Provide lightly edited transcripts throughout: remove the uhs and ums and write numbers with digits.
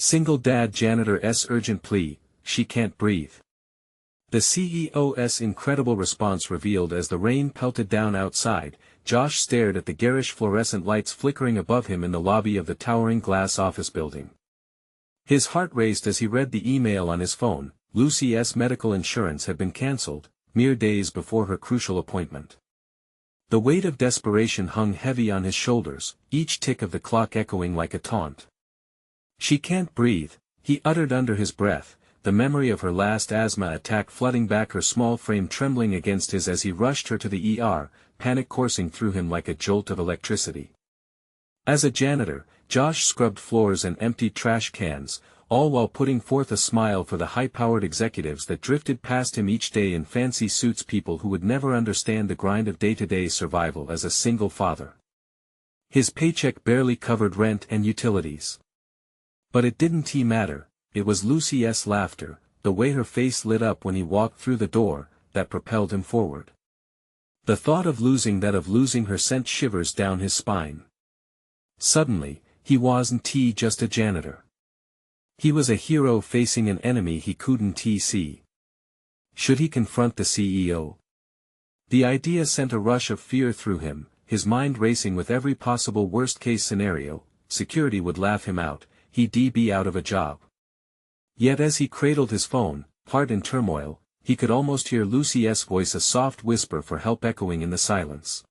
Single dad janitor's urgent plea, she can't breathe. The CEO's incredible response revealed as the rain pelted down outside. Josh stared at the garish fluorescent lights flickering above him in the lobby of the towering glass office building. His heart raced as he read the email on his phone. Lucy's medical insurance had been cancelled, mere days before her crucial appointment. The weight of desperation hung heavy on his shoulders, each tick of the clock echoing like a taunt. She can't breathe, he uttered under his breath, the memory of her last asthma attack flooding back, her small frame trembling against his as he rushed her to the ER, panic coursing through him like a jolt of electricity. As a janitor, Josh scrubbed floors and emptied trash cans, all while putting forth a smile for the high-powered executives that drifted past him each day in fancy suits, people who would never understand the grind of day-to-day survival as a single father. His paycheck barely covered rent and utilities. But it didn't matter. It was Lucy's laughter, the way her face lit up when he walked through the door, that propelled him forward. The thought of losing her sent shivers down his spine. Suddenly, he wasn't just a janitor. He was a hero facing an enemy he couldn't see. Should he confront the CEO? The idea sent a rush of fear through him, his mind racing with every possible worst-case scenario. Security would laugh him out, he'd be out of a job. Yet as he cradled his phone, heart in turmoil, he could almost hear Lucy's voice, a soft whisper for help echoing in the silence.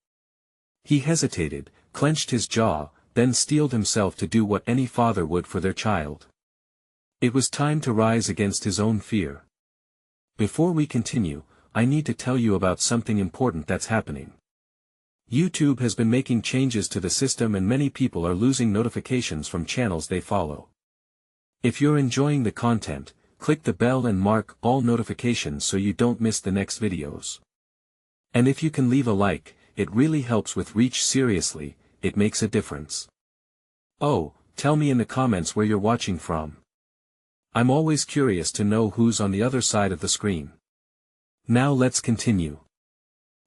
He hesitated, clenched his jaw, then steeled himself to do what any father would for their child. It was time to rise against his own fear. Before we continue, I need to tell you about something important that's happening. YouTube has been making changes to the system and many people are losing notifications from channels they follow. If you're enjoying the content, click the bell and mark all notifications so you don't miss the next videos. And if you can leave a like, it really helps with reach. Seriously, it makes a difference. Oh, tell me in the comments where you're watching from. I'm always curious to know who's on the other side of the screen. Now let's continue.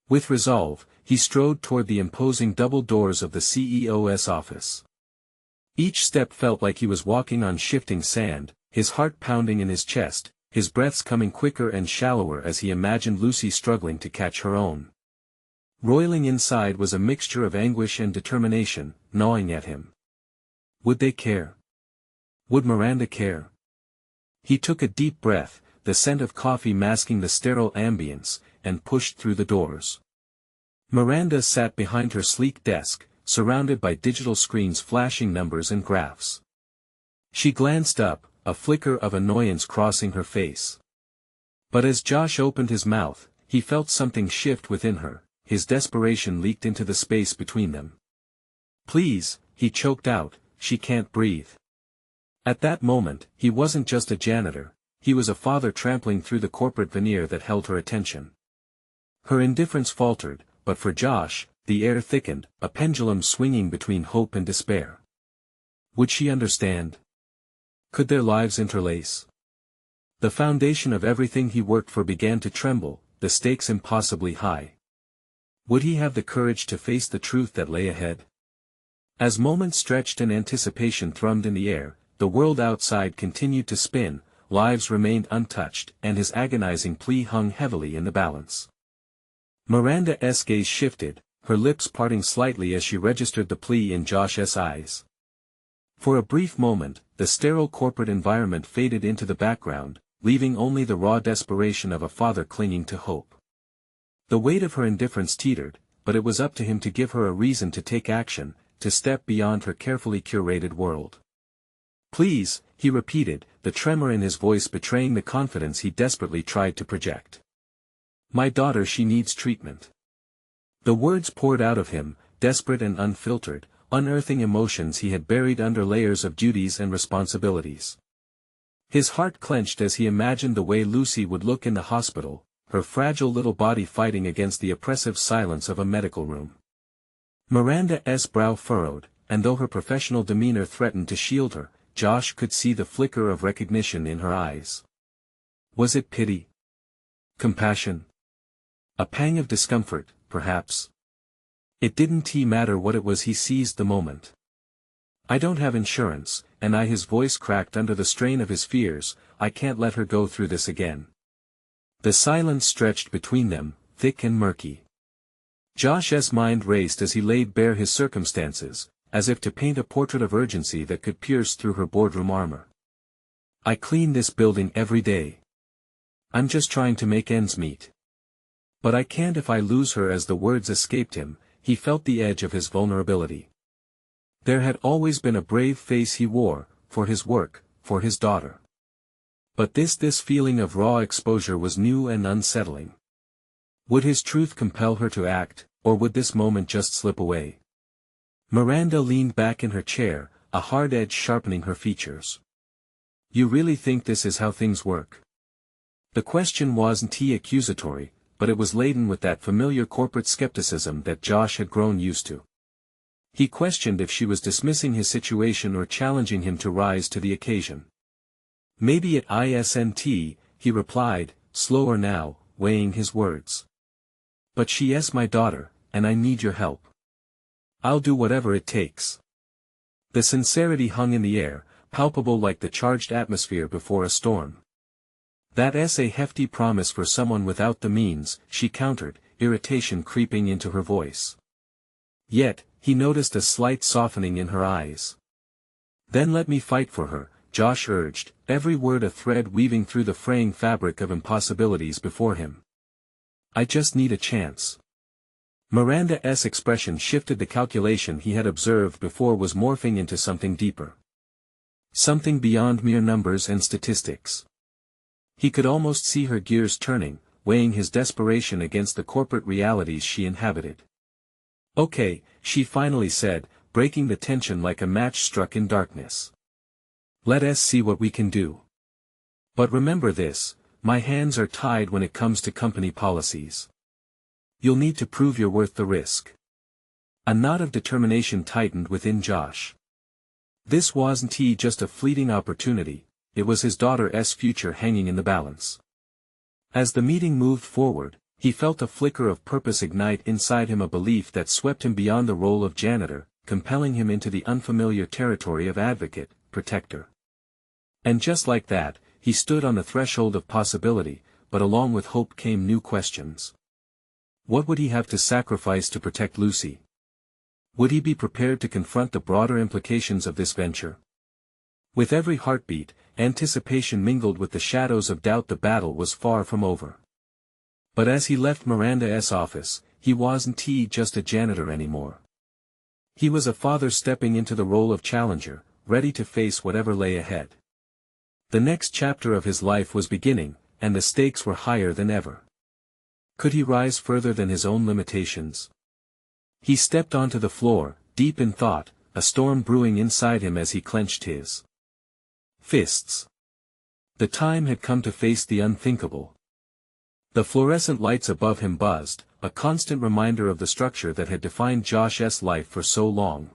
With resolve, he strode toward the imposing double doors of the CEO's office. Each step felt like he was walking on shifting sand, his heart pounding in his chest, his breaths coming quicker and shallower as he imagined Lucy struggling to catch her own. Roiling inside was a mixture of anguish and determination, gnawing at him. Would they care? Would Miranda care? He took a deep breath, the scent of coffee masking the sterile ambience, and pushed through the doors. Miranda sat behind her sleek desk, surrounded by digital screens flashing numbers and graphs. She glanced up, a flicker of annoyance crossing her face. But as Josh opened his mouth, he felt something shift within her, his desperation leaked into the space between them. Please, he choked out, she can't breathe. At that moment, he wasn't just a janitor, he was a father trampling through the corporate veneer that held her attention. Her indifference faltered, but for Josh, the air thickened, a pendulum swinging between hope and despair. Would she understand? Could their lives interlace? The foundation of everything he worked for began to tremble, the stakes impossibly high. Would he have the courage to face the truth that lay ahead? As moments stretched and anticipation thrummed in the air, the world outside continued to spin, lives remained untouched, and his agonizing plea hung heavily in the balance. Miranda's gaze shifted, her lips parting slightly as she registered the plea in Josh's eyes. For a brief moment, the sterile corporate environment faded into the background, leaving only the raw desperation of a father clinging to hope. The weight of her indifference teetered, but it was up to him to give her a reason to take action, to step beyond her carefully curated world. Please, he repeated, the tremor in his voice betraying the confidence he desperately tried to project. My daughter, she needs treatment. The words poured out of him, desperate and unfiltered, unearthing emotions he had buried under layers of duties and responsibilities. His heart clenched as he imagined the way Lucy would look in the hospital, her fragile little body fighting against the oppressive silence of a medical room. Miranda's brow furrowed, and though her professional demeanor threatened to shield her, Josh could see the flicker of recognition in her eyes. Was it pity? Compassion? A pang of discomfort, perhaps? It didn't matter what it was, he seized the moment. I don't have insurance, and his voice cracked under the strain of his fears, I can't let her go through this again. The silence stretched between them, thick and murky. Josh's mind raced as he laid bare his circumstances, as if to paint a portrait of urgency that could pierce through her boardroom armor. I clean this building every day. I'm just trying to make ends meet. But I can't if I lose her. As the words escaped him, he felt the edge of his vulnerability. There had always been a brave face he wore, for his work, for his daughter. But this feeling of raw exposure was new and unsettling. Would his truth compel her to act, or would this moment just slip away? Miranda leaned back in her chair, a hard edge sharpening her features. You really think this is how things work? The question wasn't accusatory, but it was laden with that familiar corporate skepticism that Josh had grown used to. He questioned if she was dismissing his situation or challenging him to rise to the occasion. Maybe it isn't, he replied, slower now, weighing his words. But she is my daughter, and I need your help. I'll do whatever it takes. The sincerity hung in the air, palpable like the charged atmosphere before a storm. That's a hefty promise for someone without the means, she countered, irritation creeping into her voice. Yet, he noticed a slight softening in her eyes. Then let me fight for her, Josh urged, every word a thread weaving through the fraying fabric of impossibilities before him. I just need a chance. Miranda's expression shifted. The calculation he had observed before was morphing into something deeper. Something beyond mere numbers and statistics. He could almost see her gears turning, weighing his desperation against the corporate realities she inhabited. Okay, she finally said, breaking the tension like a match struck in darkness. Let us see what we can do. But remember this, my hands are tied when it comes to company policies. You'll need to prove you're worth the risk. A knot of determination tightened within Josh. This wasn't just a fleeting opportunity, it was his daughter's future hanging in the balance. As the meeting moved forward, he felt a flicker of purpose ignite inside him, a belief that swept him beyond the role of janitor, compelling him into the unfamiliar territory of advocate, protector. And just like that, he stood on the threshold of possibility, but along with hope came new questions. What would he have to sacrifice to protect Lucy? Would he be prepared to confront the broader implications of this venture? With every heartbeat, anticipation mingled with the shadows of doubt. The battle was far from over. But as he left Miranda's office, he wasn't just a janitor anymore. He was a father stepping into the role of challenger, ready to face whatever lay ahead. The next chapter of his life was beginning, and the stakes were higher than ever. Could he rise further than his own limitations? He stepped onto the floor, deep in thought, a storm brewing inside him as he clenched his fists. The time had come to face the unthinkable. The fluorescent lights above him buzzed, a constant reminder of the structure that had defined Josh's life for so long.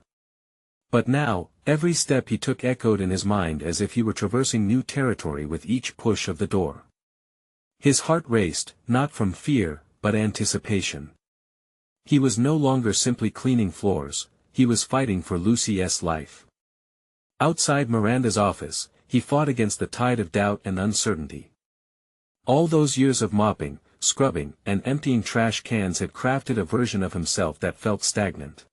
But now, every step he took echoed in his mind as if he were traversing new territory with each push of the door. His heart raced, not from fear, but anticipation. He was no longer simply cleaning floors, he was fighting for Lucy's life. Outside Miranda's office, he fought against the tide of doubt and uncertainty. All those years of mopping, scrubbing, and emptying trash cans had crafted a version of himself that felt stagnant.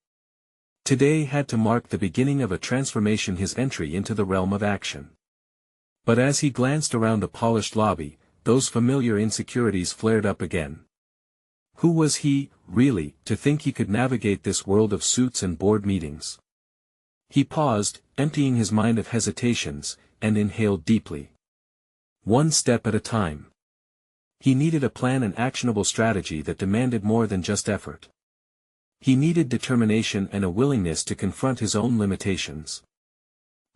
Today had to mark the beginning of a transformation, his entry into the realm of action. But as he glanced around the polished lobby, those familiar insecurities flared up again. Who was he, really, to think he could navigate this world of suits and board meetings? He paused, emptying his mind of hesitations, and inhaled deeply. One step at a time. He needed a plan, an actionable strategy that demanded more than just effort. He needed determination and a willingness to confront his own limitations.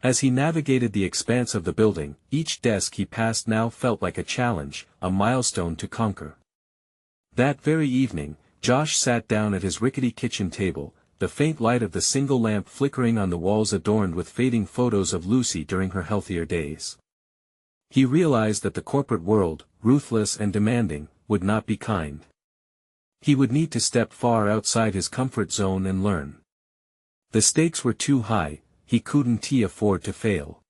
As he navigated the expanse of the building, each desk he passed now felt like a challenge, a milestone to conquer. That very evening, Josh sat down at his rickety kitchen table, the faint light of the single lamp flickering on the walls adorned with fading photos of Lucy during her healthier days. He realized that the corporate world, ruthless and demanding, would not be kind. He would need to step far outside his comfort zone and learn. The stakes were too high, he couldn't afford to fail.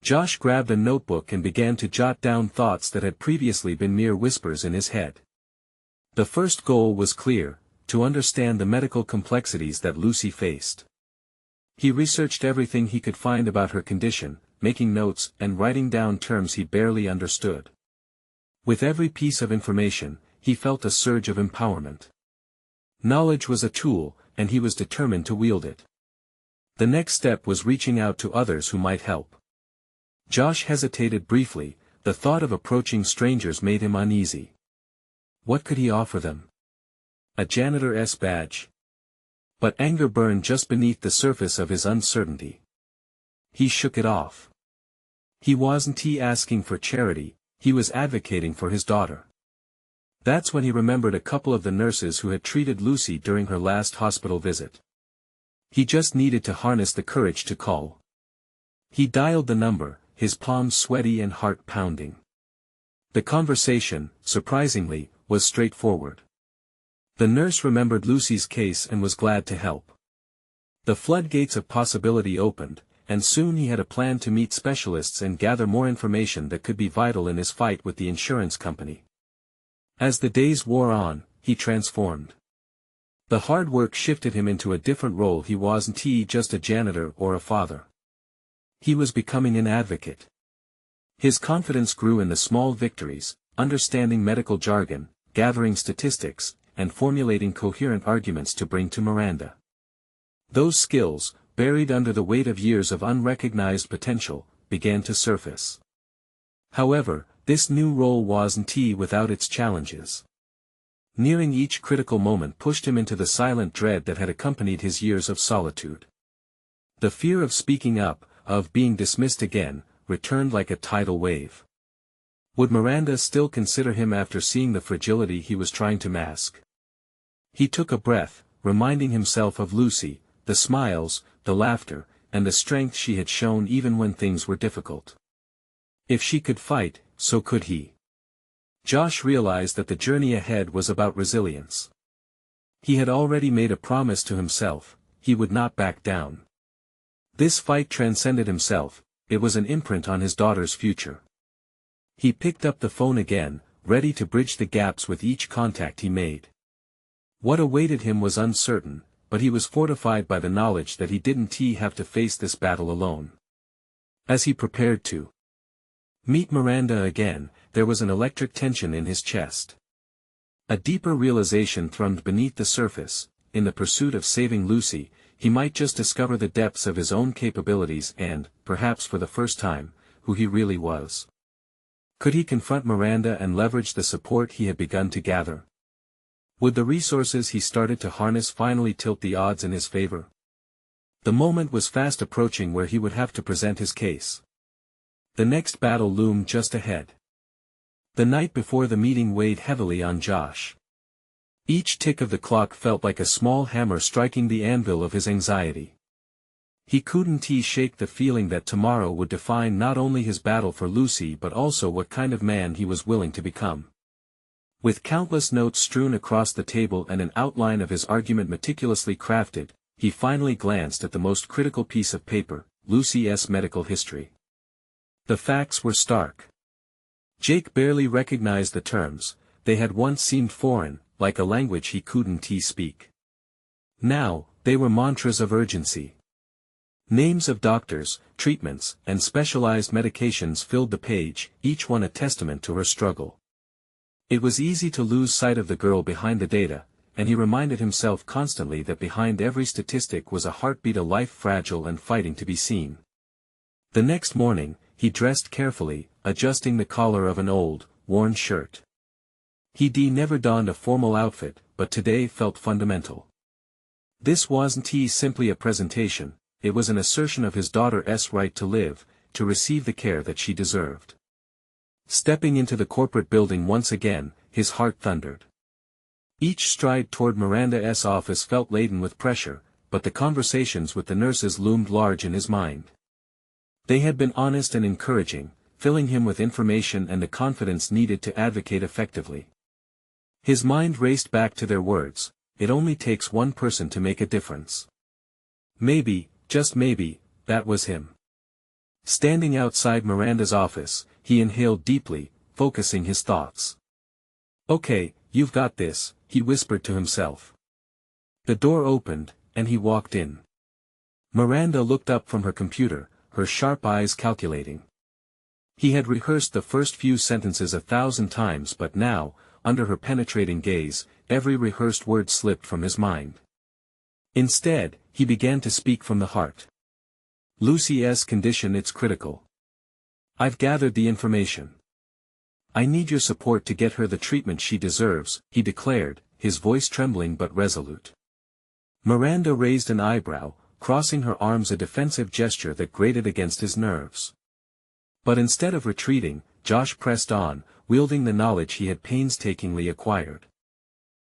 Josh grabbed a notebook and began to jot down thoughts that had previously been mere whispers in his head. The first goal was clear: to understand the medical complexities that Lucy faced. He researched everything he could find about her condition, making notes and writing down terms he barely understood. With every piece of information, he felt a surge of empowerment. Knowledge was a tool, and he was determined to wield it. The next step was reaching out to others who might help. Josh hesitated briefly. The thought of approaching strangers made him uneasy. What could he offer them? A janitor's badge? But anger burned just beneath the surface of his uncertainty. He shook it off. He wasn't asking for charity, he was advocating for his daughter. That's when he remembered a couple of the nurses who had treated Lucy during her last hospital visit. He just needed to harness the courage to call. He dialed the number, his palms sweaty and heart pounding. The conversation, surprisingly, was straightforward. The nurse remembered Lucy's case and was glad to help. The floodgates of possibility opened, and soon he had a plan to meet specialists and gather more information that could be vital in his fight with the insurance company. As the days wore on, he transformed. The hard work shifted him into a different role. He wasn't just a janitor or a father. He was becoming an advocate. His confidence grew in the small victories, understanding medical jargon, gathering statistics, and formulating coherent arguments to bring to Miranda. Those skills, buried under the weight of years of unrecognized potential, began to surface. However, this new role wasn't without its challenges. Nearing each critical moment pushed him into the silent dread that had accompanied his years of solitude. The fear of speaking up, of being dismissed again, returned like a tidal wave. Would Miranda still consider him after seeing the fragility he was trying to mask? He took a breath, reminding himself of Lucy, the smiles, the laughter, and the strength she had shown even when things were difficult. If she could fight, so could he. Josh realized that the journey ahead was about resilience. He had already made a promise to himself: he would not back down. This fight transcended himself, it was an imprint on his daughter's future. He picked up the phone again, ready to bridge the gaps with each contact he made. What awaited him was uncertain, but he was fortified by the knowledge that he didn't have to face this battle alone. As he prepared to meet Miranda again, there was an electric tension in his chest. A deeper realization thrummed beneath the surface: in the pursuit of saving Lucy, he might just discover the depths of his own capabilities and, perhaps for the first time, who he really was. Could he confront Miranda and leverage the support he had begun to gather? Would the resources he started to harness finally tilt the odds in his favor? The moment was fast approaching where he would have to present his case. The next battle loomed just ahead. The night before the meeting weighed heavily on Josh. Each tick of the clock felt like a small hammer striking the anvil of his anxiety. He couldn't shake the feeling that tomorrow would define not only his battle for Lucy but also what kind of man he was willing to become. With countless notes strewn across the table and an outline of his argument meticulously crafted, he finally glanced at the most critical piece of paper: Lucy's medical history. The facts were stark. Jake barely recognized the terms; they had once seemed foreign, like a language he couldn't speak. Now, they were mantras of urgency. Names of doctors, treatments, and specialized medications filled the page, each one a testament to her struggle. It was easy to lose sight of the girl behind the data, and he reminded himself constantly that behind every statistic was a heartbeat, a life fragile and fighting to be seen. The next morning, he dressed carefully, adjusting the collar of an old, worn shirt. He'd never donned a formal outfit, but today felt fundamental. This wasn't simply a presentation, it was an assertion of his daughter's right to live, to receive the care that she deserved. Stepping into the corporate building once again, his heart thundered. Each stride toward Miranda's office felt laden with pressure, but the conversations with the nurses loomed large in his mind. They had been honest and encouraging, filling him with information and the confidence needed to advocate effectively. His mind raced back to their words: it only takes one person to make a difference. Maybe, just maybe, that was him. Standing outside Miranda's office, he inhaled deeply, focusing his thoughts. "Okay, you've got this," he whispered to himself. The door opened, and he walked in. Miranda looked up from her computer, her sharp eyes calculating. He had rehearsed the first few sentences 1,000 times, but now, under her penetrating gaze, every rehearsed word slipped from his mind. Instead, he began to speak from the heart. "Lucy's condition, it's critical. I've gathered the information. I need your support to get her the treatment she deserves," he declared, his voice trembling but resolute. Miranda raised an eyebrow, crossing her arms, a defensive gesture that grated against his nerves. But instead of retreating, Josh pressed on, wielding the knowledge he had painstakingly acquired.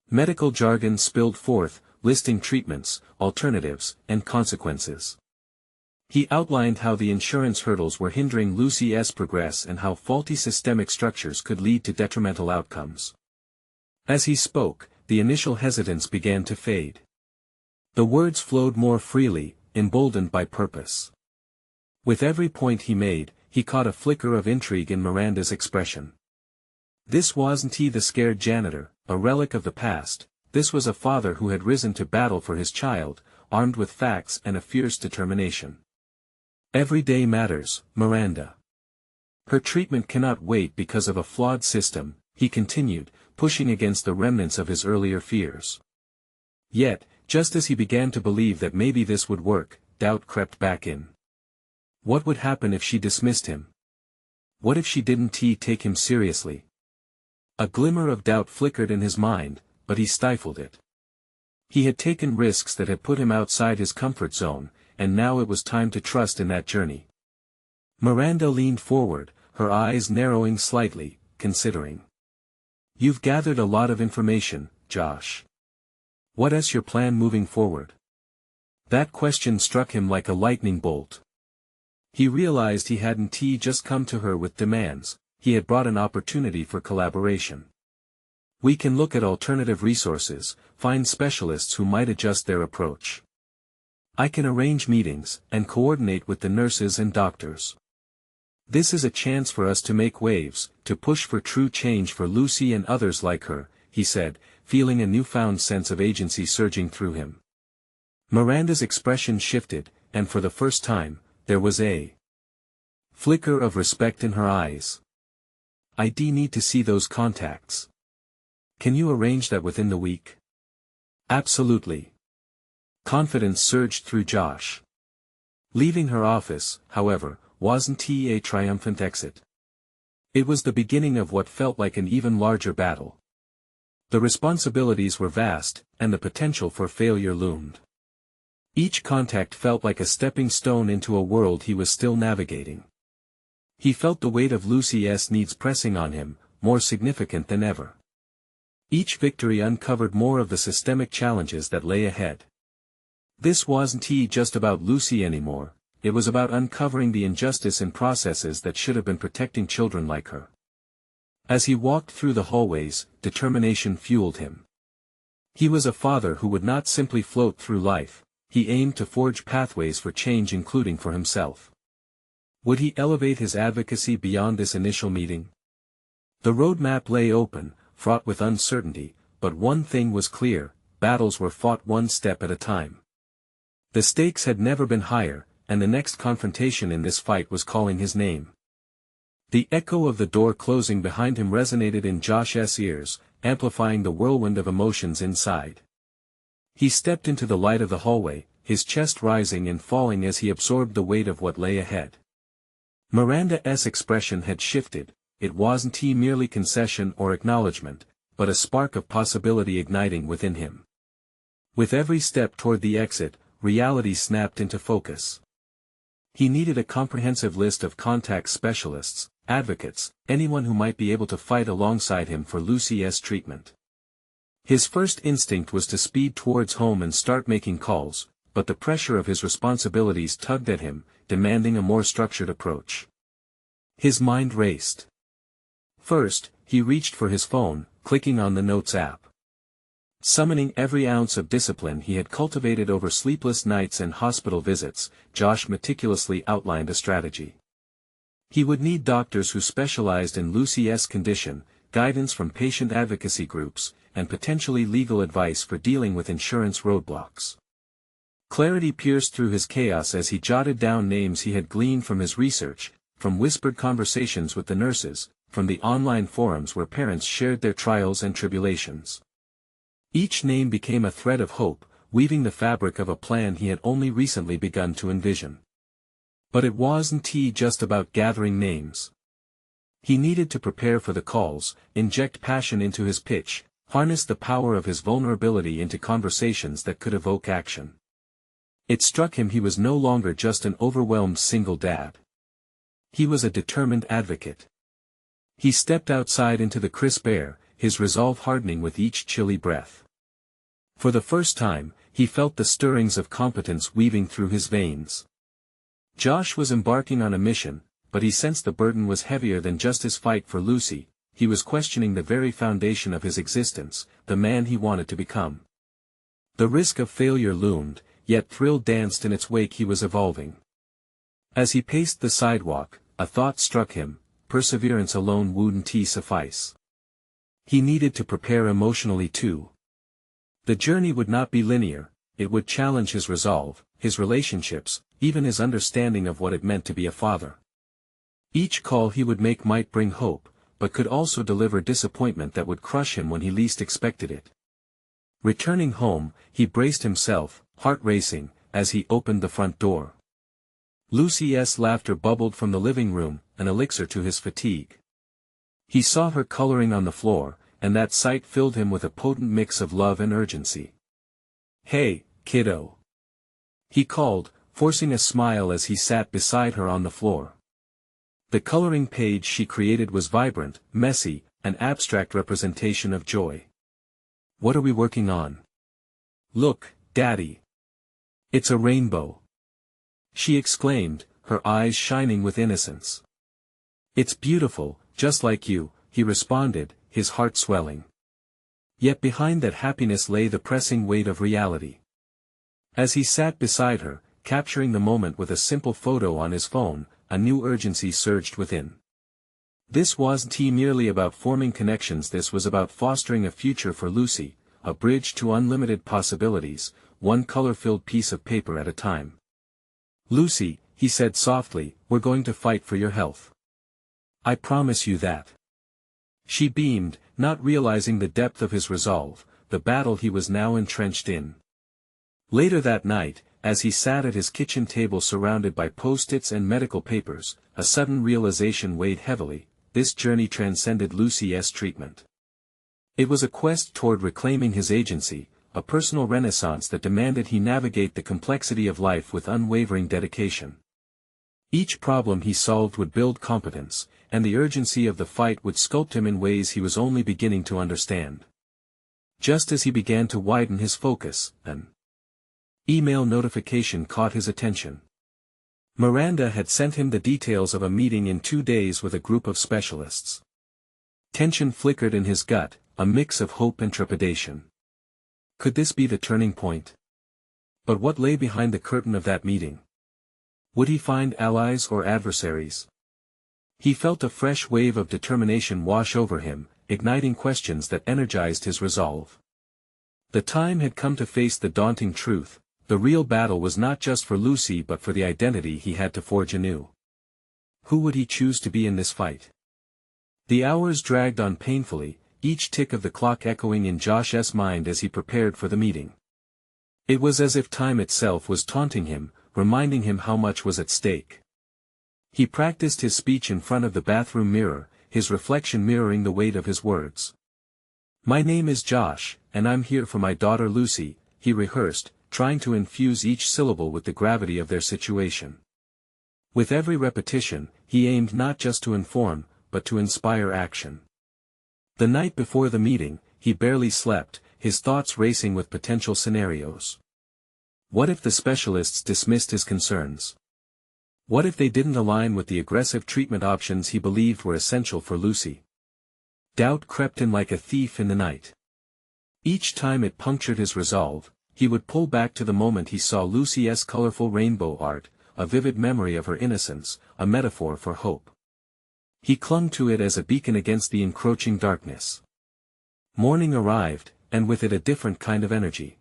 Medical jargon spilled forth, listing treatments, alternatives, and consequences. He outlined how the insurance hurdles were hindering Lucy's progress and how faulty systemic structures could lead to detrimental outcomes. As he spoke, the initial hesitance began to fade. The words flowed more freely, emboldened by purpose. With every point he made, he caught a flicker of intrigue in Miranda's expression. This wasn't he, the scared janitor, a relic of the past. This was a father who had risen to battle for his child, armed with facts and a fierce determination. "Every day matters, Miranda. Her treatment cannot wait because of a flawed system," he continued, pushing against the remnants of his earlier fears. Yet, just as he began to believe that maybe this would work, doubt crept back in. What would happen if she dismissed him? What if she didn't take him seriously? A glimmer of doubt flickered in his mind, but he stifled it. He had taken risks that had put him outside his comfort zone, and now it was time to trust in that journey. Miranda leaned forward, her eyes narrowing slightly, considering. "You've gathered a lot of information, Josh. What is your plan moving forward?" That question struck him like a lightning bolt. He realized he hadn't just come to her with demands, he had brought an opportunity for collaboration. "We can look at alternative resources, find specialists who might adjust their approach. I can arrange meetings, and coordinate with the nurses and doctors. This is a chance for us to make waves, to push for true change for Lucy and others like her," he said, feeling a newfound sense of agency surging through him. Miranda's expression shifted, and for the first time, there was a flicker of respect in her eyes. "I need to see those contacts. Can you arrange that within the week?" "Absolutely." Confidence surged through Josh. Leaving her office, however, wasn't a triumphant exit. It was the beginning of what felt like an even larger battle. The responsibilities were vast, and the potential for failure loomed. Each contact felt like a stepping stone into a world he was still navigating. He felt the weight of Lucy's needs pressing on him, more significant than ever. Each victory uncovered more of the systemic challenges that lay ahead. This wasn't just about Lucy anymore, it was about uncovering the injustice in processes that should have been protecting children like her. As he walked through the hallways, determination fueled him. He was a father who would not simply float through life, he aimed to forge pathways for change, including for himself. Would he elevate his advocacy beyond this initial meeting? The roadmap lay open, fraught with uncertainty, but one thing was clear: battles were fought one step at a time. The stakes had never been higher, and the next confrontation in this fight was calling his name. The echo of the door closing behind him resonated in Josh's ears, amplifying the whirlwind of emotions inside. He stepped into the light of the hallway, his chest rising and falling as he absorbed the weight of what lay ahead. Miranda's expression had shifted, it wasn't merely concession or acknowledgement, but a spark of possibility igniting within him. With every step toward the exit, reality snapped into focus. He needed a comprehensive list of contact specialists, advocates, anyone who might be able to fight alongside him for Lucy's treatment. His first instinct was to speed towards home and start making calls, but the pressure of his responsibilities tugged at him, demanding a more structured approach. His mind raced. First, he reached for his phone, clicking on the Notes app. Summoning every ounce of discipline he had cultivated over sleepless nights and hospital visits, Josh meticulously outlined a strategy. He would need doctors who specialized in Lucy's condition, guidance from patient advocacy groups, and potentially legal advice for dealing with insurance roadblocks. Clarity pierced through his chaos as he jotted down names he had gleaned from his research, from whispered conversations with the nurses, from the online forums where parents shared their trials and tribulations. Each name became a thread of hope, weaving the fabric of a plan he had only recently begun to envision. But it wasn't just about gathering names. He needed to prepare for the calls, inject passion into his pitch, harness the power of his vulnerability into conversations that could evoke action. It struck him he was no longer just an overwhelmed single dad. He was a determined advocate. He stepped outside into the crisp air, his resolve hardening with each chilly breath. For the first time, he felt the stirrings of competence weaving through his veins. Josh was embarking on a mission, but he sensed the burden was heavier than just his fight for Lucy. He was questioning the very foundation of his existence, the man he wanted to become. The risk of failure loomed, yet thrill danced in its wake. He was evolving. As he paced the sidewalk, a thought struck him: perseverance alone wouldn't suffice. He needed to prepare emotionally too. The journey would not be linear, it would challenge his resolve, his relationships, even his understanding of what it meant to be a father. Each call he would make might bring hope, but could also deliver disappointment that would crush him when he least expected it. Returning home, he braced himself, heart racing, as he opened the front door. Lucy's laughter bubbled from the living room, an elixir to his fatigue. He saw her coloring on the floor, and that sight filled him with a potent mix of love and urgency. "Hey, kiddo," he called, forcing a smile as he sat beside her on the floor. The coloring page she created was vibrant, messy, an abstract representation of joy. "What are we working on?" "Look, Daddy. It's a rainbow," she exclaimed, her eyes shining with innocence. "It's beautiful, just like you," he responded, his heart swelling. Yet behind that happiness lay the pressing weight of reality. As he sat beside her, capturing the moment with a simple photo on his phone, a new urgency surged within. This wasn't merely about forming connections, this was about fostering a future for Lucy, a bridge to unlimited possibilities, one color-filled piece of paper at a time. "Lucy," he said softly, "we're going to fight for your health. I promise you that." She beamed, not realizing the depth of his resolve, the battle he was now entrenched in. Later that night, as he sat at his kitchen table surrounded by post-its and medical papers, a sudden realization weighed heavily: this journey transcended Lucy's treatment. It was a quest toward reclaiming his agency, a personal renaissance that demanded he navigate the complexity of life with unwavering dedication. Each problem he solved would build competence, and the urgency of the fight would sculpt him in ways he was only beginning to understand. Just as he began to widen his focus, an email notification caught his attention. Miranda had sent him the details of a meeting in 2 days with a group of specialists. Tension flickered in his gut, a mix of hope and trepidation. Could this be the turning point? But what lay behind the curtain of that meeting? Would he find allies or adversaries? He felt a fresh wave of determination wash over him, igniting questions that energized his resolve. The time had come to face the daunting truth: the real battle was not just for Lucy but for the identity he had to forge anew. Who would he choose to be in this fight? The hours dragged on painfully, each tick of the clock echoing in Josh's mind as he prepared for the meeting. It was as if time itself was taunting him, reminding him how much was at stake. He practiced his speech in front of the bathroom mirror, his reflection mirroring the weight of his words. "My name is Josh, and I'm here for my daughter Lucy," he rehearsed, trying to infuse each syllable with the gravity of their situation. With every repetition, he aimed not just to inform, but to inspire action. The night before the meeting, he barely slept, his thoughts racing with potential scenarios. What if the specialists dismissed his concerns? What if they didn't align with the aggressive treatment options he believed were essential for Lucy? Doubt crept in like a thief in the night. Each time it punctured his resolve, he would pull back to the moment he saw Lucy's colorful rainbow art, a vivid memory of her innocence, a metaphor for hope. He clung to it as a beacon against the encroaching darkness. Morning arrived, and with it a different kind of energy.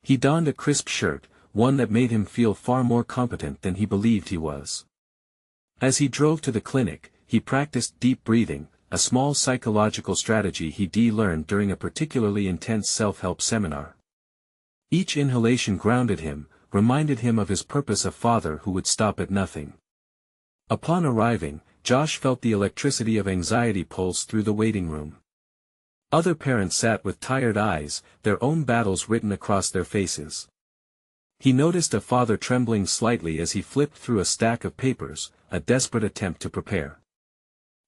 He donned a crisp shirt, one that made him feel far more competent than he believed he was. As he drove to the clinic, he practiced deep breathing, a small psychological strategy he'd learned during a particularly intense self-help seminar. Each inhalation grounded him, reminded him of his purpose, a father who would stop at nothing. Upon arriving, Josh felt the electricity of anxiety pulse through the waiting room. Other parents sat with tired eyes, their own battles written across their faces. He noticed a father trembling slightly as he flipped through a stack of papers, a desperate attempt to prepare.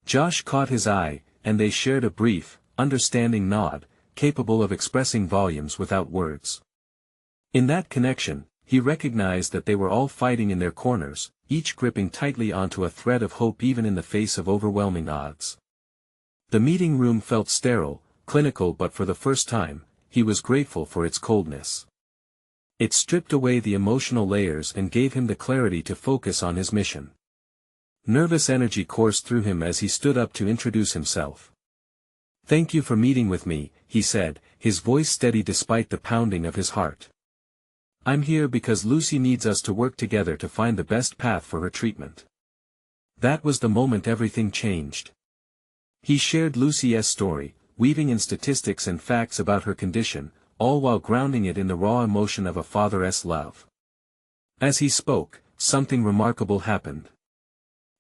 Josh caught his eye, and they shared a brief, understanding nod, capable of expressing volumes without words. In that connection, he recognized that they were all fighting in their corners, each gripping tightly onto a thread of hope even in the face of overwhelming odds. The meeting room felt sterile, clinical, but for the first time, he was grateful for its coldness. It stripped away the emotional layers and gave him the clarity to focus on his mission. Nervous energy coursed through him as he stood up to introduce himself. "Thank you for meeting with me," he said, his voice steady despite the pounding of his heart. "I'm here because Lucy needs us to work together to find the best path for her treatment." That was the moment everything changed. He shared Lucy's story, weaving in statistics and facts about her condition, all while grounding it in the raw emotion of a father's love. As he spoke, something remarkable happened.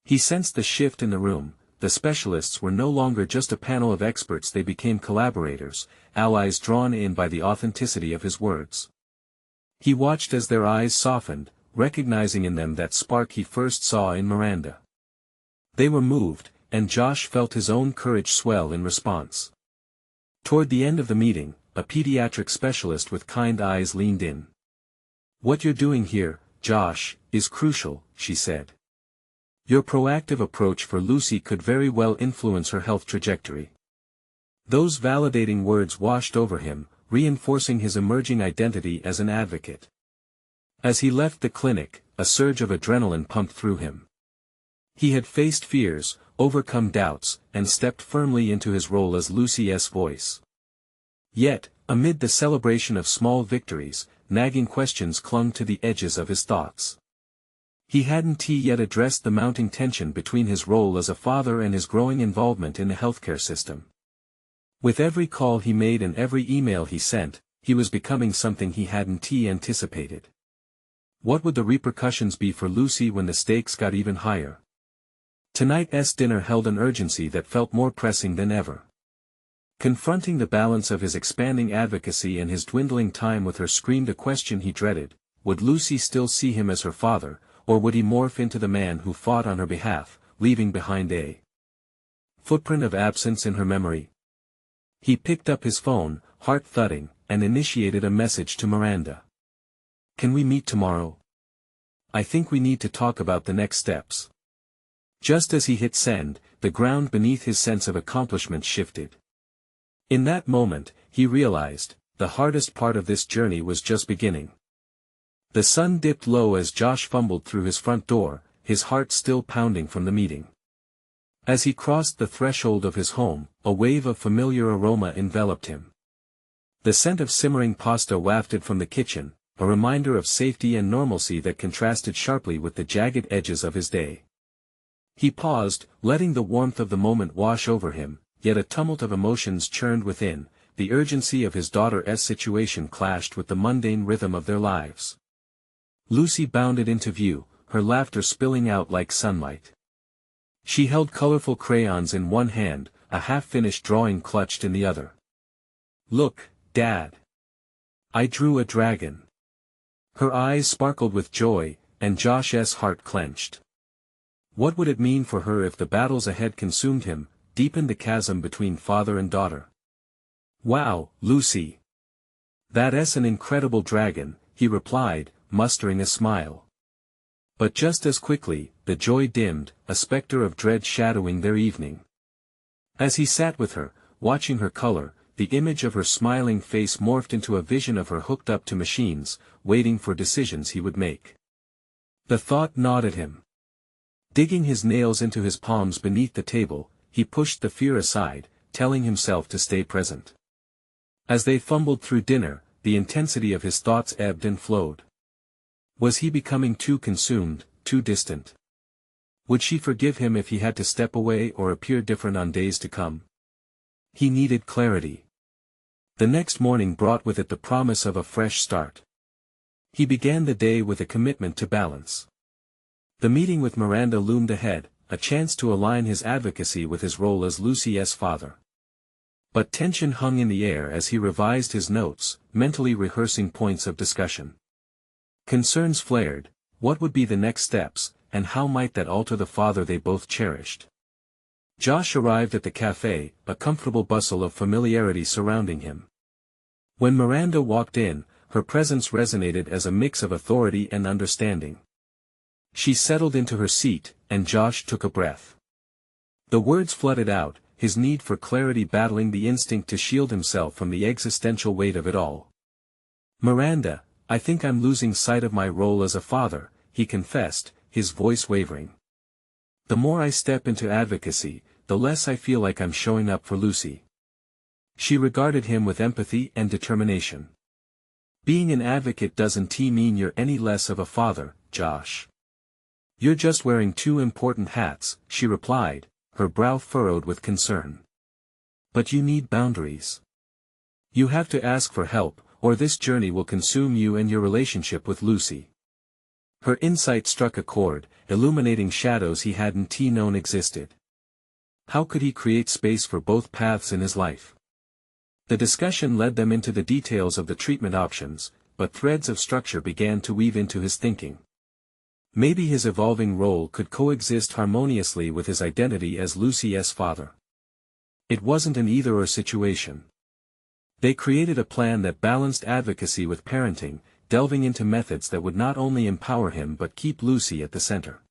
He sensed the shift in the room. The specialists were no longer just a panel of experts, they became collaborators, allies drawn in by the authenticity of his words. He watched as their eyes softened, recognizing in them that spark he first saw in Miranda. They were moved, and Josh felt his own courage swell in response. Toward the end of the meeting, a pediatric specialist with kind eyes leaned in. "What you're doing here, Josh, is crucial," she said. "Your proactive approach for Lucy could very well influence her health trajectory." Those validating words washed over him, reinforcing his emerging identity as an advocate. As he left the clinic, a surge of adrenaline pumped through him. He had faced fears, overcome doubts, and stepped firmly into his role as Lucy's voice. Yet, amid the celebration of small victories, nagging questions clung to the edges of his thoughts. He hadn't yet addressed the mounting tension between his role as a father and his growing involvement in the healthcare system. With every call he made and every email he sent, he was becoming something he hadn't anticipated. What would the repercussions be for Lucy when the stakes got even higher? Tonight's dinner held an urgency that felt more pressing than ever. Confronting the balance of his expanding advocacy and his dwindling time with her screamed a question he dreaded: would Lucy still see him as her father, or would he morph into the man who fought on her behalf, leaving behind a footprint of absence in her memory? He picked up his phone, heart thudding, and initiated a message to Miranda. "Can we meet tomorrow? I think we need to talk about the next steps." Just as he hit send, the ground beneath his sense of accomplishment shifted. In that moment, he realized, the hardest part of this journey was just beginning. The sun dipped low as Josh fumbled through his front door, his heart still pounding from the meeting. As he crossed the threshold of his home, a wave of familiar aroma enveloped him. The scent of simmering pasta wafted from the kitchen, a reminder of safety and normalcy that contrasted sharply with the jagged edges of his day. He paused, letting the warmth of the moment wash over him, yet a tumult of emotions churned within. The urgency of his daughter's situation clashed with the mundane rhythm of their lives. Lucy bounded into view, her laughter spilling out like sunlight. She held colorful crayons in one hand, a half-finished drawing clutched in the other. "Look, Dad. I drew a dragon." Her eyes sparkled with joy, and Josh's heart clenched. What would it mean for her if the battles ahead consumed him, deepened the chasm between father and daughter? "Wow, Lucy. That's an incredible dragon," he replied, mustering a smile. But just as quickly, the joy dimmed, a specter of dread shadowing their evening. As he sat with her, watching her color, the image of her smiling face morphed into a vision of her hooked up to machines, waiting for decisions he would make. The thought gnawed at him. Digging his nails into his palms beneath the table, he pushed the fear aside, telling himself to stay present. As they fumbled through dinner, the intensity of his thoughts ebbed and flowed. Was he becoming too consumed, too distant? Would she forgive him if he had to step away or appear different on days to come? He needed clarity. The next morning brought with it the promise of a fresh start. He began the day with a commitment to balance. The meeting with Miranda loomed ahead, a chance to align his advocacy with his role as Lucy's father. But tension hung in the air as he revised his notes, mentally rehearsing points of discussion. Concerns flared: what would be the next steps, and how might that alter the father they both cherished? Josh arrived at the cafe, a comfortable bustle of familiarity surrounding him. When Miranda walked in, her presence resonated as a mix of authority and understanding. She settled into her seat, and Josh took a breath. The words flooded out, his need for clarity battling the instinct to shield himself from the existential weight of it all. "Miranda, I think I'm losing sight of my role as a father," he confessed, his voice wavering. "The more I step into advocacy, the less I feel like I'm showing up for Lucy." She regarded him with empathy and determination. "Being an advocate doesn't mean you're any less of a father, Josh. You're just wearing two important hats," she replied, her brow furrowed with concern. "But you need boundaries. You have to ask for help, or this journey will consume you and your relationship with Lucy." Her insight struck a chord, illuminating shadows he hadn't known existed. How could he create space for both paths in his life? The discussion led them into the details of the treatment options, but threads of structure began to weave into his thinking. Maybe his evolving role could coexist harmoniously with his identity as Lucy's father. It wasn't an either-or situation. They created a plan that balanced advocacy with parenting, delving into methods that would not only empower him but keep Lucy at the center.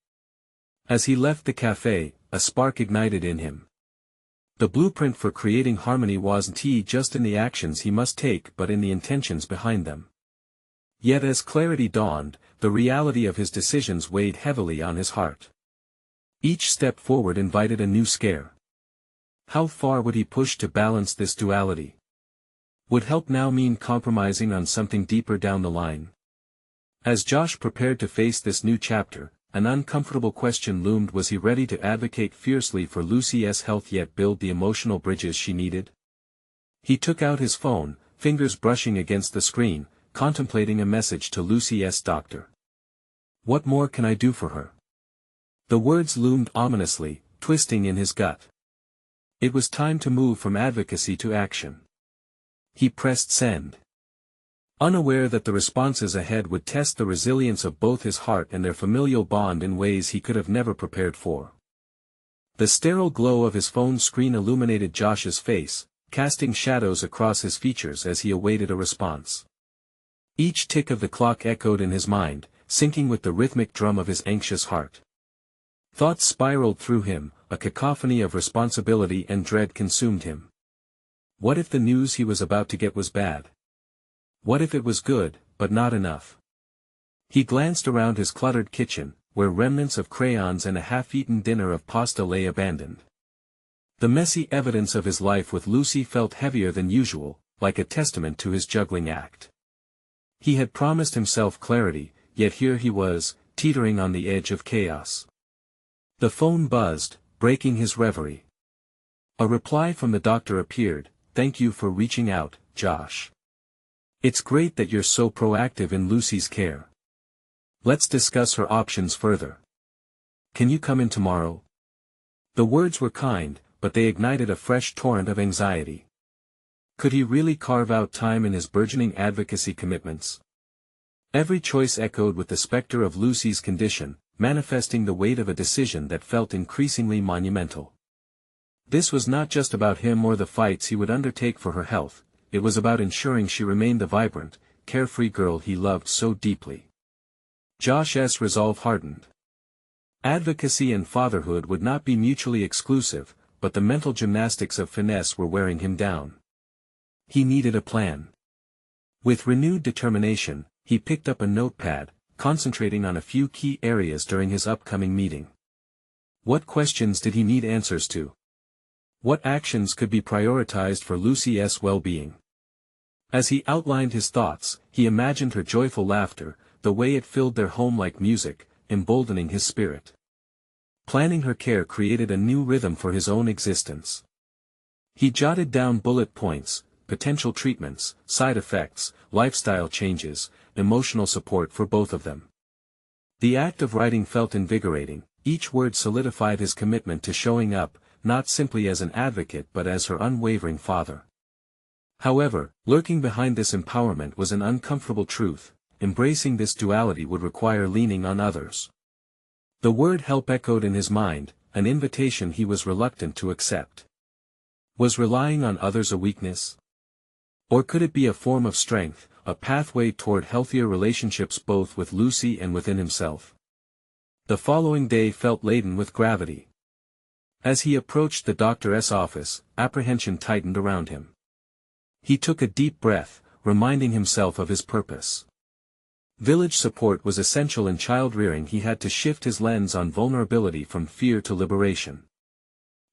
As he left the cafe, a spark ignited in him. The blueprint for creating harmony wasn't just in the actions he must take but in the intentions behind them. Yet as clarity dawned, the reality of his decisions weighed heavily on his heart. Each step forward invited a new scare. How far would he push to balance this duality? Would help now mean compromising on something deeper down the line? As Josh prepared to face this new chapter, an uncomfortable question loomed: was he ready to advocate fiercely for Lucy's health yet build the emotional bridges she needed? He took out his phone, fingers brushing against the screen, contemplating a message to Lucy's doctor. "What more can I do for her?" The words loomed ominously, twisting in his gut. It was time to move from advocacy to action. He pressed send. Unaware that the responses ahead would test the resilience of both his heart and their familial bond in ways he could have never prepared for. The sterile glow of his phone screen illuminated Josh's face, casting shadows across his features as he awaited a response. Each tick of the clock echoed in his mind, syncing with the rhythmic drum of his anxious heart. Thoughts spiraled through him, a cacophony of responsibility and dread consumed him. What if the news he was about to get was bad? What if it was good, but not enough? He glanced around his cluttered kitchen, where remnants of crayons and a half-eaten dinner of pasta lay abandoned. The messy evidence of his life with Lucy felt heavier than usual, like a testament to his juggling act. He had promised himself clarity, yet here he was, teetering on the edge of chaos. The phone buzzed, breaking his reverie. A reply from the doctor appeared: "Thank you for reaching out, Josh. It's great that you're so proactive in Lucy's care. Let's discuss her options further. Can you come in tomorrow?" The words were kind, but they ignited a fresh torrent of anxiety. Could he really carve out time in his burgeoning advocacy commitments? Every choice echoed with the specter of Lucy's condition, manifesting the weight of a decision that felt increasingly monumental. This was not just about him or the fights he would undertake for her health, it was about ensuring she remained the vibrant, carefree girl he loved so deeply. Josh's resolve hardened. Advocacy and fatherhood would not be mutually exclusive, but the mental gymnastics of finesse were wearing him down. He needed a plan. With renewed determination, he picked up a notepad, concentrating on a few key areas during his upcoming meeting. What questions did he need answers to? What actions could be prioritized for Lucy's well-being? As he outlined his thoughts, he imagined her joyful laughter, the way it filled their home like music, emboldening his spirit. Planning her care created a new rhythm for his own existence. He jotted down bullet points, potential treatments, side effects, lifestyle changes, emotional support for both of them. The act of writing felt invigorating, each word solidified his commitment to showing up, not simply as an advocate but as her unwavering father. However, lurking behind this empowerment was an uncomfortable truth: embracing this duality would require leaning on others. The word help echoed in his mind, an invitation he was reluctant to accept. Was relying on others a weakness? Or could it be a form of strength, a pathway toward healthier relationships both with Lucy and within himself? The following day felt laden with gravity. As he approached the doctor's office, apprehension tightened around him. He took a deep breath, reminding himself of his purpose. Village support was essential in child-rearing. He had to shift his lens on vulnerability from fear to liberation.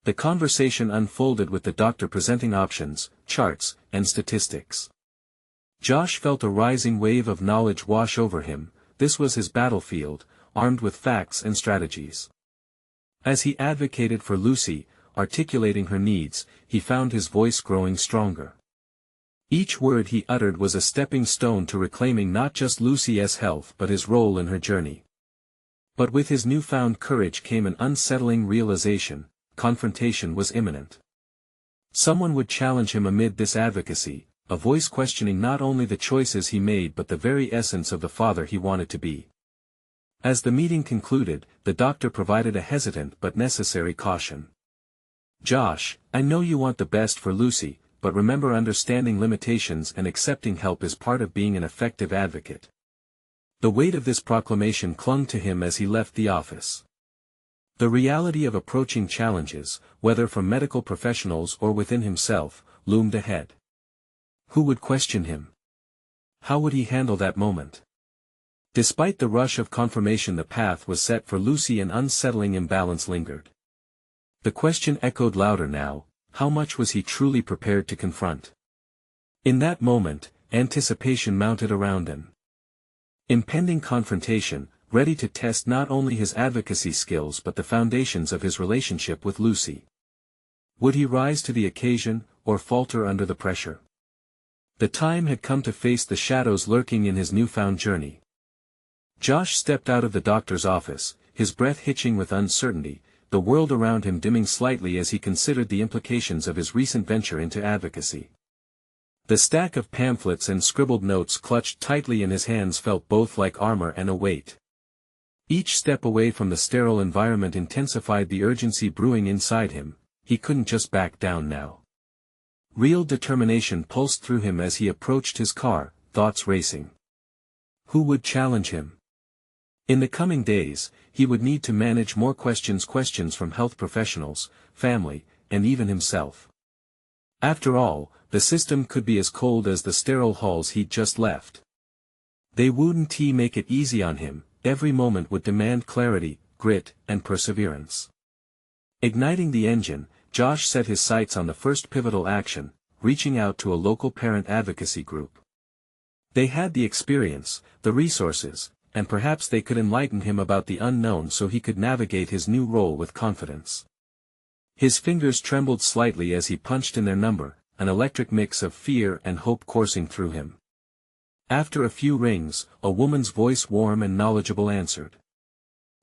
The conversation unfolded with the doctor presenting options, charts, and statistics. Josh felt a rising wave of knowledge wash over him. This was his battlefield, armed with facts and strategies. As he advocated for Lucy, articulating her needs, he found his voice growing stronger. Each word he uttered was a stepping stone to reclaiming not just Lucy's health but his role in her journey. But with his newfound courage came an unsettling realization: confrontation was imminent. Someone would challenge him amid this advocacy, a voice questioning not only the choices he made but the very essence of the father he wanted to be. As the meeting concluded, the doctor provided a hesitant but necessary caution. "Josh, I know you want the best for Lucy, but remember, understanding limitations and accepting help is part of being an effective advocate." The weight of this proclamation clung to him as he left the office. The reality of approaching challenges, whether from medical professionals or within himself, loomed ahead. Who would question him? How would he handle that moment? Despite the rush of confirmation, the path was set for Lucy. An unsettling imbalance lingered. The question echoed louder now: how much was he truly prepared to confront? In that moment, anticipation mounted around him. Impending confrontation, ready to test not only his advocacy skills but the foundations of his relationship with Lucy. Would he rise to the occasion, or falter under the pressure? The time had come to face the shadows lurking in his newfound journey. Josh stepped out of the doctor's office, his breath hitching with uncertainty, the world around him dimming slightly as he considered the implications of his recent venture into advocacy. The stack of pamphlets and scribbled notes clutched tightly in his hands felt both like armor and a weight. Each step away from the sterile environment intensified the urgency brewing inside him. He couldn't just back down now. Real determination pulsed through him as he approached his car, thoughts racing. Who would challenge him? In the coming days, he would need to manage more questions from health professionals, family, and even himself. After all, the system could be as cold as the sterile halls he'd just left. They wouldn't make it easy on him. Every moment would demand clarity, grit, and perseverance. Igniting the engine, Josh set his sights on the first pivotal action: reaching out to a local parent advocacy group. They had the experience, the resources, and perhaps they could enlighten him about the unknown so he could navigate his new role with confidence. His fingers trembled slightly as he punched in their number, an electric mix of fear and hope coursing through him. After a few rings, a woman's voice, warm and knowledgeable, answered.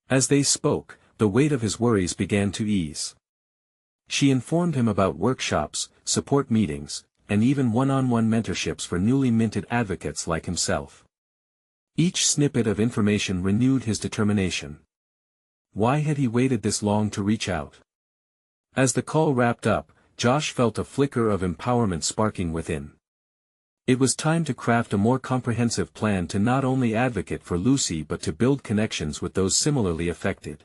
As they spoke, the weight of his worries began to ease. She informed him about workshops, support meetings, and even one-on-one mentorships for newly minted advocates like himself. Each snippet of information renewed his determination. Why had he waited this long to reach out? As the call wrapped up, Josh felt a flicker of empowerment sparking within. It was time to craft a more comprehensive plan to not only advocate for Lucy but to build connections with those similarly affected.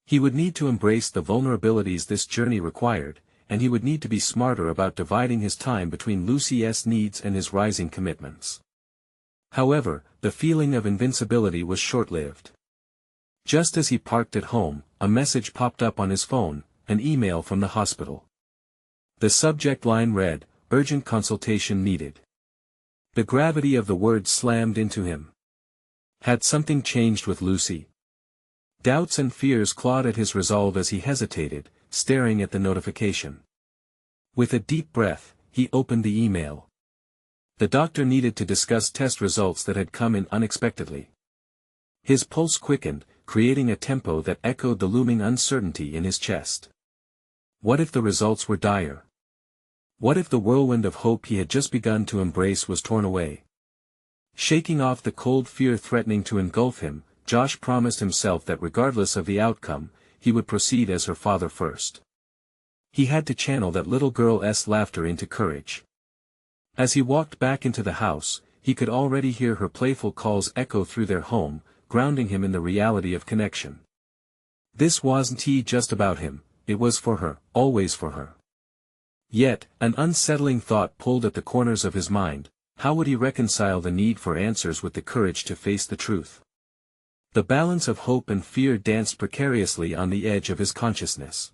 He would need to embrace the vulnerabilities this journey required, and he would need to be smarter about dividing his time between Lucy's needs and his rising commitments. However, the feeling of invincibility was short-lived. Just as he parked at home, a message popped up on his phone, an email from the hospital. The subject line read, "Urgent consultation needed." The gravity of the words slammed into him. Had something changed with Lucy? Doubts and fears clawed at his resolve as he hesitated, staring at the notification. With a deep breath, he opened the email. The doctor needed to discuss test results that had come in unexpectedly. His pulse quickened, creating a tempo that echoed the looming uncertainty in his chest. What if the results were dire? What if the whirlwind of hope he had just begun to embrace was torn away? Shaking off the cold fear threatening to engulf him, Josh promised himself that regardless of the outcome, he would proceed as her father first. He had to channel that little girl's laughter into courage. As he walked back into the house, he could already hear her playful calls echo through their home, grounding him in the reality of connection. This wasn't just about him, it was for her, always for her. Yet, an unsettling thought pulled at the corners of his mind: how would he reconcile the need for answers with the courage to face the truth? The balance of hope and fear danced precariously on the edge of his consciousness.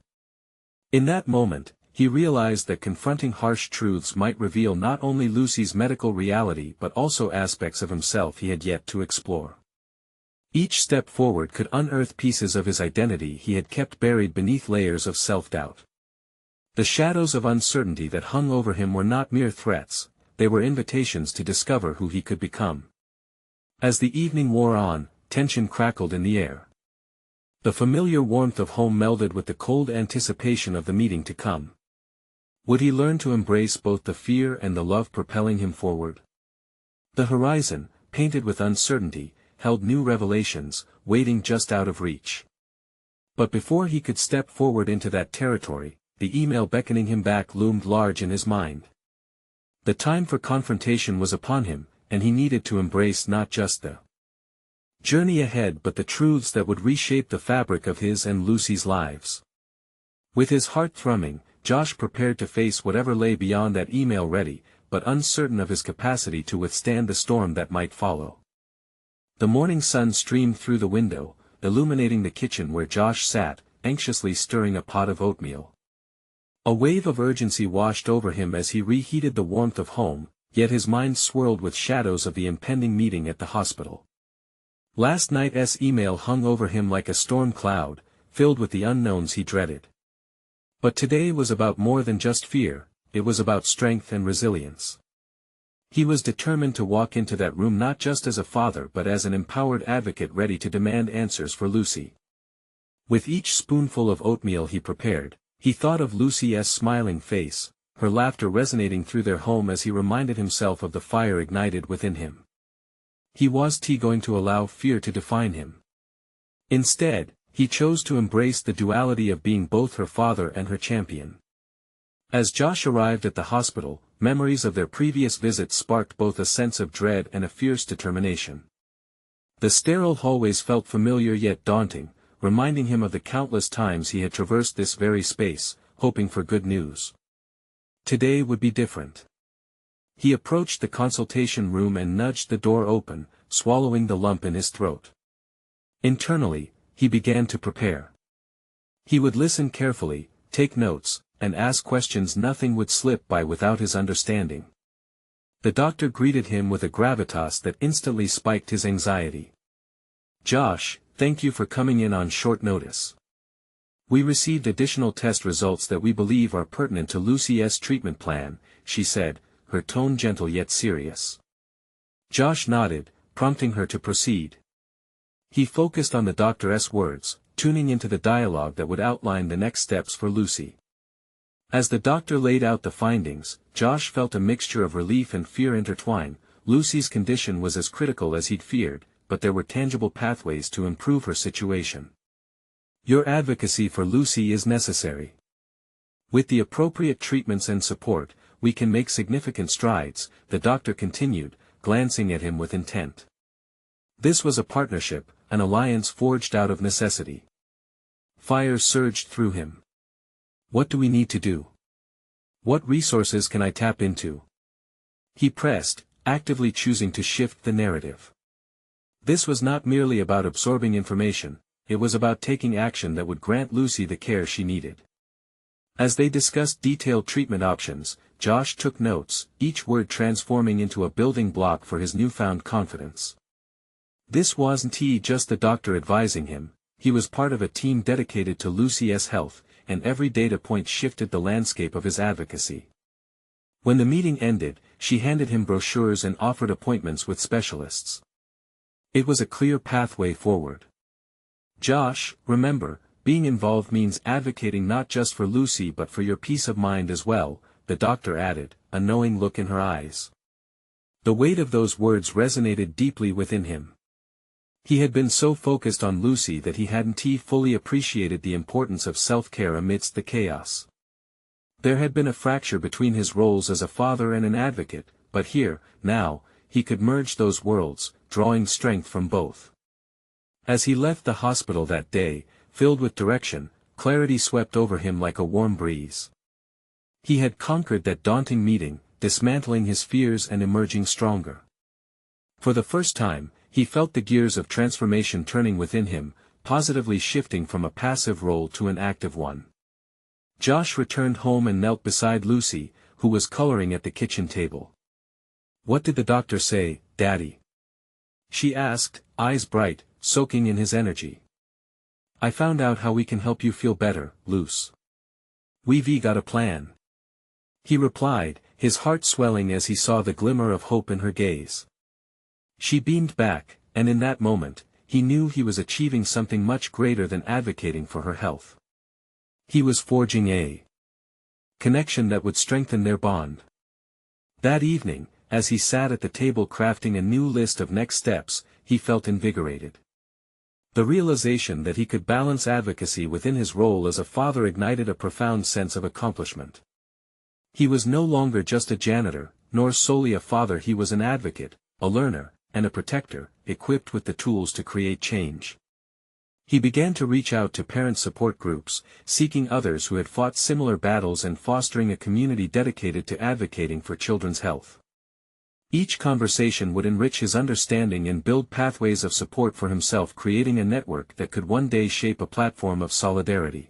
In that moment, he realized that confronting harsh truths might reveal not only Lucy's medical reality but also aspects of himself he had yet to explore. Each step forward could unearth pieces of his identity he had kept buried beneath layers of self-doubt. The shadows of uncertainty that hung over him were not mere threats, they were invitations to discover who he could become. As the evening wore on, tension crackled in the air. The familiar warmth of home melded with the cold anticipation of the meeting to come. Would he learn to embrace both the fear and the love propelling him forward? The horizon, painted with uncertainty, held new revelations, waiting just out of reach. But before he could step forward into that territory, the email beckoning him back loomed large in his mind. The time for confrontation was upon him, and he needed to embrace not just the journey ahead but the truths that would reshape the fabric of his and Lucy's lives. With his heart thrumming, Josh prepared to face whatever lay beyond that email, ready, but uncertain of his capacity to withstand the storm that might follow. The morning sun streamed through the window, illuminating the kitchen where Josh sat, anxiously stirring a pot of oatmeal. A wave of urgency washed over him as he reheated the warmth of home, yet his mind swirled with shadows of the impending meeting at the hospital. Last night's email hung over him like a storm cloud, filled with the unknowns he dreaded. But today was about more than just fear, it was about strength and resilience. He was determined to walk into that room not just as a father but as an empowered advocate ready to demand answers for Lucy. With each spoonful of oatmeal he prepared, he thought of Lucy's smiling face, her laughter resonating through their home as he reminded himself of the fire ignited within him. He wasn't going to allow fear to define him. Instead, he chose to embrace the duality of being both her father and her champion. As Josh arrived at the hospital, memories of their previous visits sparked both a sense of dread and a fierce determination. The sterile hallways felt familiar yet daunting, reminding him of the countless times he had traversed this very space, hoping for good news. Today would be different. He approached the consultation room and nudged the door open, swallowing the lump in his throat. Internally, he began to prepare. He would listen carefully, take notes, and ask questions nothing would slip by without his understanding. The doctor greeted him with a gravitas that instantly spiked his anxiety. "Josh, thank you for coming in on short notice. We received additional test results that we believe are pertinent to Lucy's treatment plan," she said, her tone gentle yet serious. Josh nodded, prompting her to proceed. He focused on the doctor's words, tuning into the dialogue that would outline the next steps for Lucy. As the doctor laid out the findings, Josh felt a mixture of relief and fear intertwine. Lucy's condition was as critical as he'd feared, but there were tangible pathways to improve her situation. "Your advocacy for Lucy is necessary. With the appropriate treatments and support, we can make significant strides," the doctor continued, glancing at him with intent. This was a partnership, an alliance forged out of necessity. Fire surged through him. "What do we need to do?" What resources can I tap into? He pressed, actively choosing to shift the narrative. This was not merely about absorbing information, it was about taking action that would grant Lucy the care she needed. As they discussed detailed treatment options, Josh took notes, each word transforming into a building block for his newfound confidence. This wasn't just the doctor advising him, he was part of a team dedicated to Lucy's health, and every data point shifted the landscape of his advocacy. When the meeting ended, she handed him brochures and offered appointments with specialists. It was a clear pathway forward. Josh, remember, being involved means advocating not just for Lucy but for your peace of mind as well, the doctor added, a knowing look in her eyes. The weight of those words resonated deeply within him. He had been so focused on Lucy that he hadn't fully appreciated the importance of self-care amidst the chaos. There had been a fracture between his roles as a father and an advocate, but here, now, he could merge those worlds, drawing strength from both. As he left the hospital that day, filled with direction, clarity swept over him like a warm breeze. He had conquered that daunting meeting, dismantling his fears and emerging stronger. For the first time, he felt the gears of transformation turning within him, positively shifting from a passive role to an active one. Josh returned home and knelt beside Lucy, who was coloring at the kitchen table. "What did the doctor say, Daddy?" she asked, eyes bright, soaking in his energy. "I found out how we can help you feel better, Luce. We've got a plan." He replied, his heart swelling as he saw the glimmer of hope in her gaze. She beamed back, and in that moment, he knew he was achieving something much greater than advocating for her health. He was forging a connection that would strengthen their bond. That evening, as he sat at the table crafting a new list of next steps, he felt invigorated. The realization that he could balance advocacy within his role as a father ignited a profound sense of accomplishment. He was no longer just a janitor, nor solely a father, he was an advocate, a learner, and a protector, equipped with the tools to create change. He began to reach out to parent support groups, seeking others who had fought similar battles and fostering a community dedicated to advocating for children's health. Each conversation would enrich his understanding and build pathways of support for himself, creating a network that could one day shape a platform of solidarity.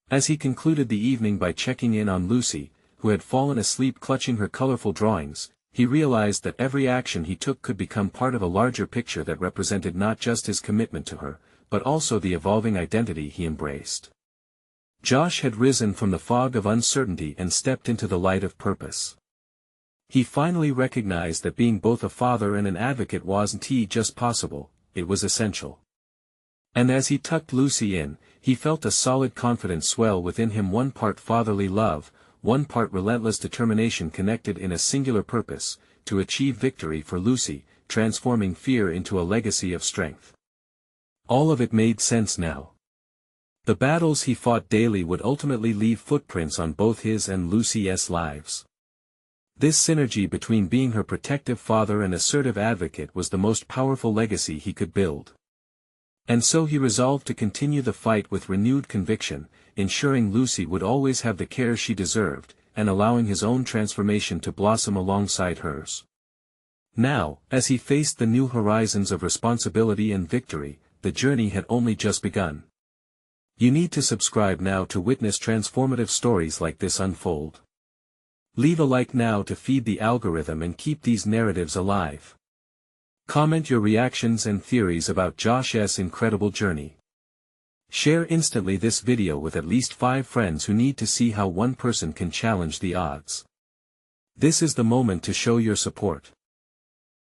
As he concluded the evening by checking in on Lucy, who had fallen asleep clutching her colorful drawings, he realized that every action he took could become part of a larger picture that represented not just his commitment to her, but also the evolving identity he embraced. Josh had risen from the fog of uncertainty and stepped into the light of purpose. He finally recognized that being both a father and an advocate wasn't just possible, it was essential. And as he tucked Lucy in, he felt a solid confidence swell within him, one part fatherly love, one part relentless determination connected in a singular purpose, to achieve victory for Lucy, transforming fear into a legacy of strength. All of it made sense now. The battles he fought daily would ultimately leave footprints on both his and Lucy's lives. This synergy between being her protective father and assertive advocate was the most powerful legacy he could build. And so he resolved to continue the fight with renewed conviction, ensuring Lucy would always have the care she deserved, and allowing his own transformation to blossom alongside hers. Now, as he faced the new horizons of responsibility and victory, the journey had only just begun. You need to subscribe now to witness transformative stories like this unfold. Leave a like now to feed the algorithm and keep these narratives alive. Comment your reactions and theories about Josh's incredible journey. Share instantly this video with at least 5 friends who need to see how one person can challenge the odds. This is the moment to show your support.